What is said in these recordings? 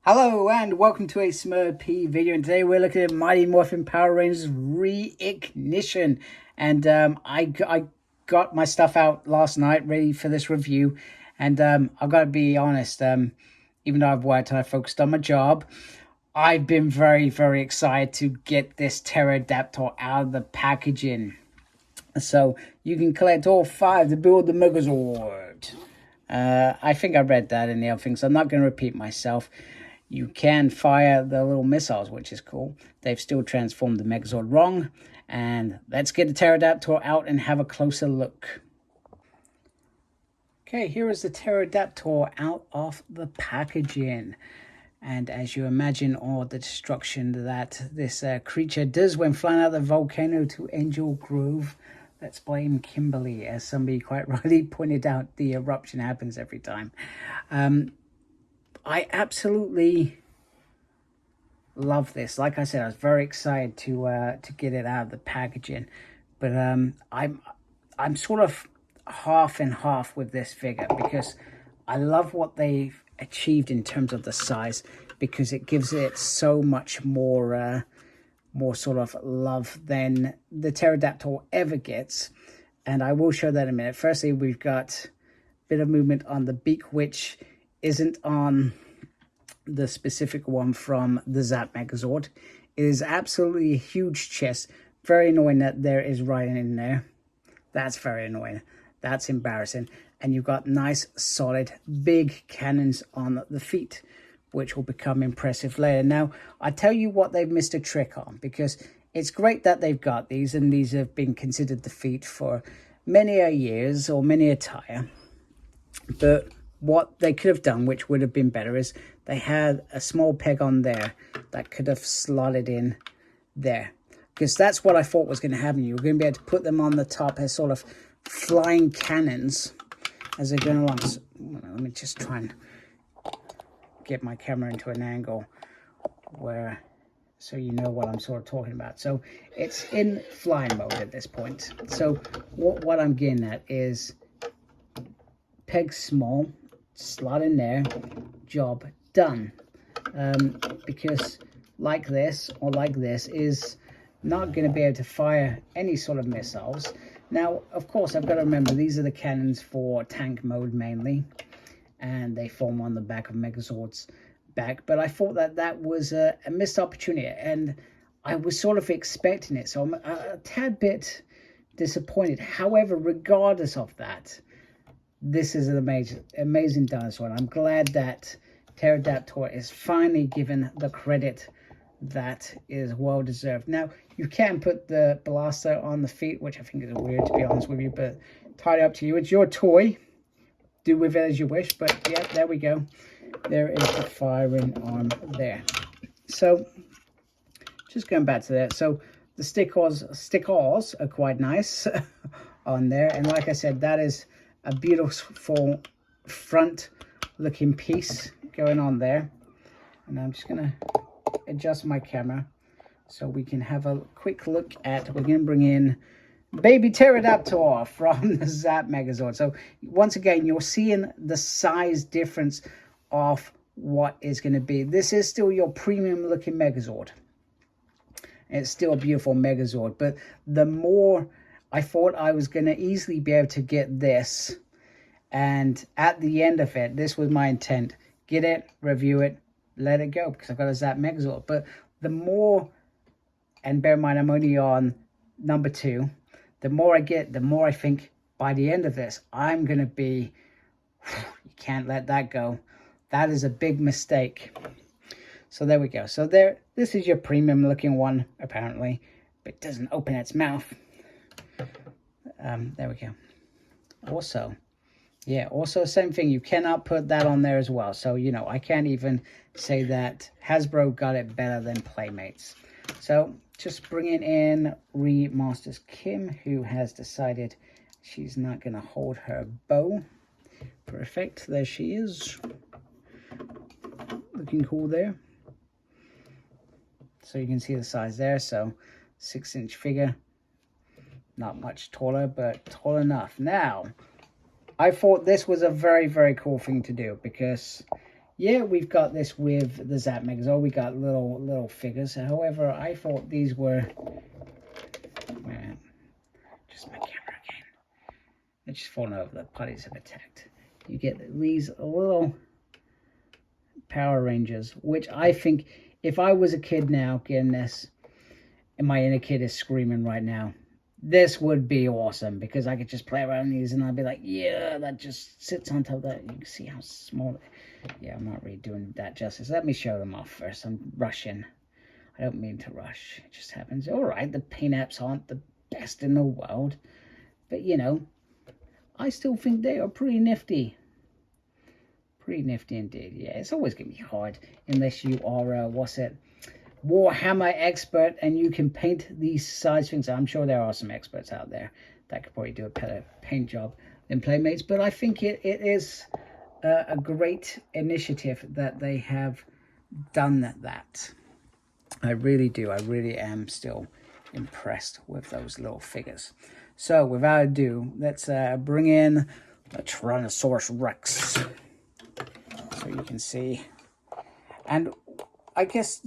Hello and welcome to a Smurp video, and today we're looking at Mighty Morphin Power Rangers Reignition. And I got my stuff out last night ready for this review, and I've got to be honest, even though I've worked and I focused on my job, I've been very excited to get this Pterodactyl out of the packaging. So you can collect all 5 to build the Megazord. I think I read that in the other thing, so I'm not going to repeat myself. You can fire the little missiles, which is cool. They've still transformed the Megazord wrong. And let's get the Pterodactyl out and have a closer look. Okay, here is the Pterodactyl out of the packaging. And as you imagine all the destruction that this creature does when flying out the volcano to Angel Grove, let's blame Kimberly. As somebody quite rightly pointed out, the eruption happens every time. I absolutely love this. Like I said, I was very excited to get it out of the packaging, but I'm sort of half and half with this figure because I love what they've achieved in terms of the size, because it gives it so much more sort of love than the Pterodactyl ever gets, and I will show that in a minute. Firstly, we've got a bit of movement on the beak, which isn't on the specific one from the Zap Megazord. It is absolutely a huge chest. Very annoying that there is writing in there. That's very annoying. That's embarrassing. And you've got nice, solid, big cannons on the feet, which will become impressive later. Now, I tell you what they've missed a trick on, because it's great that they've got these, and these have been considered the feet for many a years or many a tire. But what they could have done, which would have been better, is they had a small peg on there that could have slotted in there, because that's what I thought was going to happen. You were going to be able to put them on the top as sort of flying cannons as they're going along. So, let me just try and get my camera into an angle where, so you know what I'm sort of talking about. So it's in flying mode at this point. So what I'm getting at is peg small, slot in there, job done. Because like this or like this is not going to be able to fire any sort of missiles. Now, of course, I've got to remember these are the cannons for tank mode mainly, and they form on the back of Megazord's back. But I thought that was a missed opportunity, and I was sort of expecting it, so I'm a tad bit disappointed. However, regardless of that, this is an amazing dinosaur, and I'm glad that Pterodactyl is finally given the credit that is well deserved. Now, you can put the blaster on the feet, which I think is weird, to be honest with you, but entirely up to you. It's your toy. Do with it as you wish, but yeah, there we go. There is the firing arm there. So, just going back to that. So, the stickers are quite nice on there, and like I said, that is a beautiful front looking piece going on there. And I'm just gonna adjust my camera so we can have a quick look at, we're gonna bring in baby Pterodactyl from the Zap Megazord. So once again, you're seeing the size difference of what is going to be. This is still your premium looking Megazord. It's still a beautiful Megazord, but the more I thought I was going to easily be able to get this, and at the end of it, this was my intent: get it, review it, let it go, because I've got a Zap Megazord. But the more, and bear in mind I'm only on number 2, the more I get, the more I think by the end of this, I'm going to be, you can't let that go. That is a big mistake. So there we go. So this is your premium looking one, apparently, but it doesn't open its mouth. There we go. Also, yeah, also same thing. You cannot put that on there as well. So, you know, I can't even say that Hasbro got it better than Playmates. So just bringing in Remasters Kim, who has decided she's not going to hold her bow. Perfect. There she is. Looking cool there. So you can see the size there. So 6-inch figure. Not much taller, but tall enough. Now, I thought this was a very cool thing to do, because yeah, we've got this with the Zap Megazord. We got little figures. However, I thought these were... just my camera again. It's just fallen over. The putties have attacked. You get these little Power Rangers, which I think if I was a kid now getting this, and my inner kid is screaming right now, this would be awesome because I could just play around these and I'd be like, yeah, that just sits on top of that. You can see how small. Yeah, I'm not really doing that justice. Let me show them off first. I'm rushing. I don't mean to rush. It just happens. All right, the paint apps aren't the best in the world, but you know, I still think they are pretty nifty. Pretty nifty indeed. Yeah, it's always going to be hard unless you are, what's it, Warhammer expert and you can paint these size things. I'm sure there are some experts out there that could probably do a better paint job than Playmates, but I think it is a great initiative that they have done that. I really do. I really am still impressed with those little figures. So without ado, let's bring in the Tyrannosaurus Rex so you can see. And I guess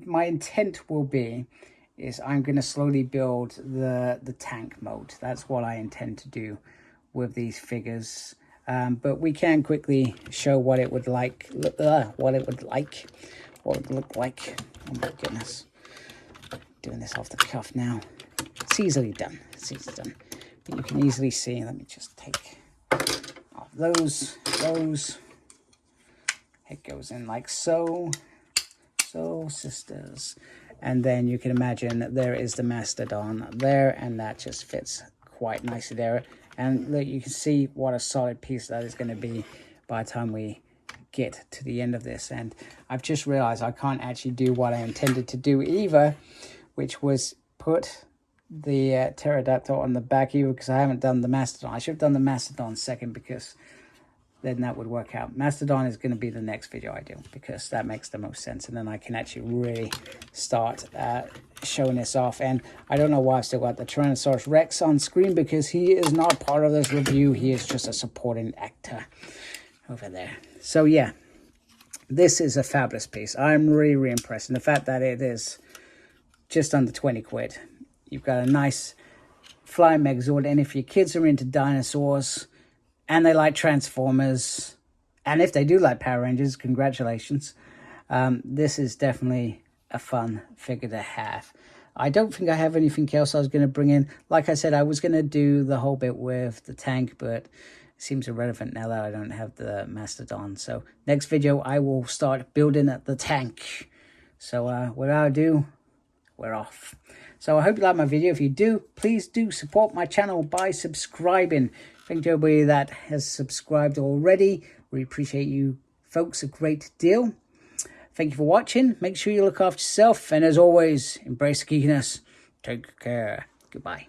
my intent will be is I'm going to slowly build the tank mode. That's what I intend to do with these figures. But we can quickly show what it would look like. Oh my goodness, doing this off the cuff now. It's easily done. It's easily done. But you can easily see. Let me just take off those. It goes in like so. So, sisters. And then you can imagine that there is the Mastodon there, and that just fits quite nicely there. And look, you can see what a solid piece that is going to be by the time we get to the end of this. And I've just realized I can't actually do what I intended to do either, which was put the pterodactyl on the back either, because I haven't done the Mastodon. I should have done the Mastodon second, because then that would work out. Mastodon is going to be the next video I do, because that makes the most sense, and then I can actually really start showing this off. And I don't know why I've still got the Tyrannosaurus Rex on screen, because he is not part of this review. He is just a supporting actor over there. So yeah, this is a fabulous piece. I'm really impressed. And the fact that it is just under 20 quid. You've got a nice flying Megazord, and if your kids are into dinosaurs and they like Transformers, and if they do like Power Rangers, congratulations. This is definitely a fun figure to have. I don't think I have anything else I was going to bring in. Like I said, I was going to do the whole bit with the tank, but it seems irrelevant now that I don't have the Mastodon. So next video, I will start building the tank. So without ado, we're off. So I hope you like my video. If you do, please do support my channel by subscribing. Thank you everybody that has subscribed already. We appreciate you folks a great deal. Thank you for watching. Make sure you look after yourself. And as always, embrace the geekiness. Take care. Goodbye.